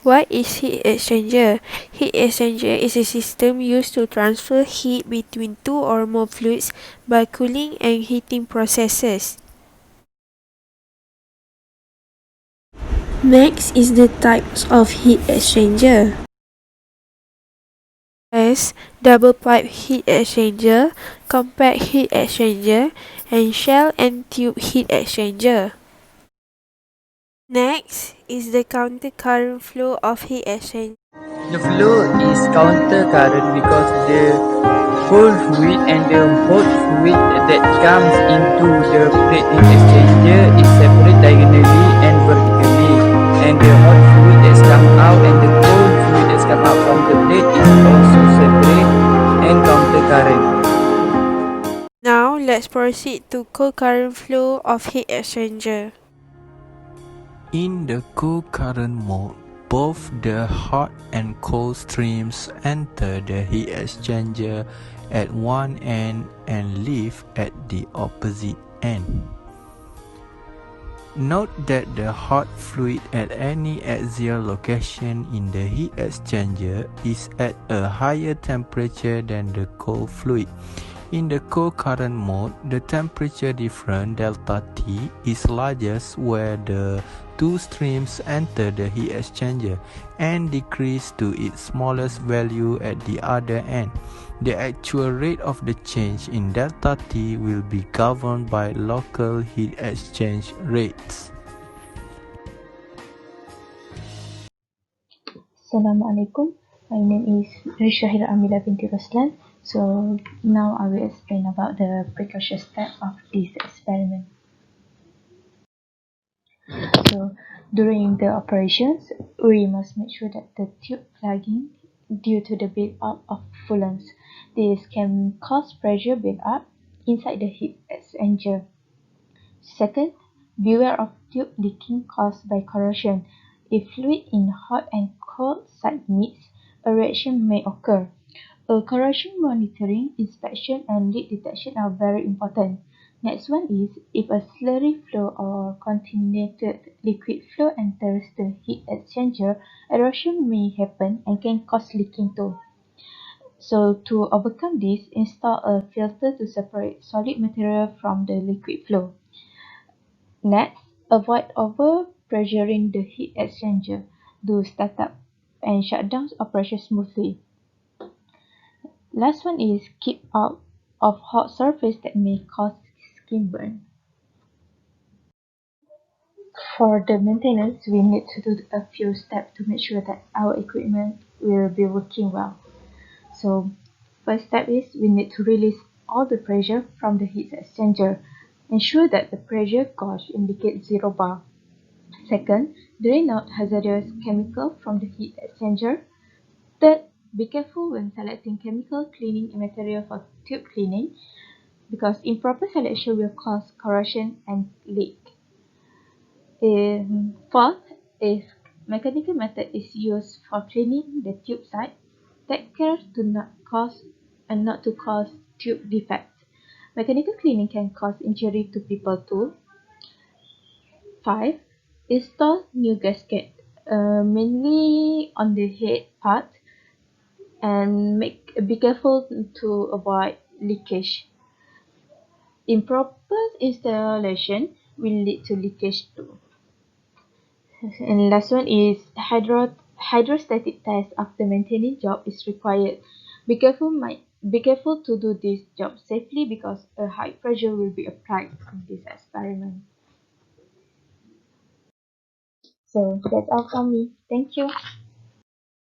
What is heat exchanger? Heat exchanger is a system used to transfer heat between two or more fluids by cooling and heating processes. Next is the types of heat exchanger. As double pipe heat exchanger, compact heat exchanger, and shell and tube heat exchanger. Next is the counter current flow of heat exchanger. The flow is counter current because the cold fluid and the hot fluid that comes into the plate heat exchanger is separate diagonally and vertically, and the hot fluid that's come out and the cold fluid that's come out from the plate is also separate and counter current. Now let's proceed to co-current flow of heat exchanger. In the co-current mode, both the hot and cold streams enter the heat exchanger at one end and leave at the opposite end. Note that the hot fluid at any axial location in the heat exchanger is at a higher temperature than the cold fluid. In the co-current mode, the temperature difference delta T is largest where the two streams enter the heat exchanger and decrease to its smallest value at the other end. The actual rate of the change in delta T will be governed by local heat exchange rates. Assalamualaikum. My name is Rishahira Amila binti Roslan. So now I will explain about the precursor step of this experiment. So during the operations, we must make sure that the tube plugging due to the build-up of coolants. This can cause pressure build-up inside the heat exchanger. Second, beware of tube leaking caused by corrosion. If fluid in hot and cold side meets, a reaction may occur. A corrosion monitoring, inspection, and leak detection are very important. Next one is if a slurry flow or contaminated liquid flow enters the heat exchanger, erosion may happen and can cause leaking too. So to overcome this, install a filter to separate solid material from the liquid flow. Next, avoid over-pressuring the heat exchanger. Do startup and shutdown operation smoothly. Last one is keep out of hot surface that may cause skin burn. For the maintenance, we need to do a few steps to make sure that our equipment will be working well. So, first step is we need to release all the pressure from the heat exchanger. Ensure that the pressure gauge indicates 0 bar. Second, drain out hazardous chemical from the heat exchanger. Third, be careful when selecting chemical cleaning material for tube cleaning because improper selection will cause corrosion and leak. Fourth, if mechanical method is used for cleaning the tube side, take care to not to cause tube defects. Mechanical cleaning can cause injury to people too. 5. Install new gasket, mainly on the head part, and be careful to avoid leakage. Improper installation will lead to leakage too. And last one is hydrostatic test after maintaining job is required. Be careful to do this job safely because a high pressure will be applied in this experiment. So that's all from me. Thank you.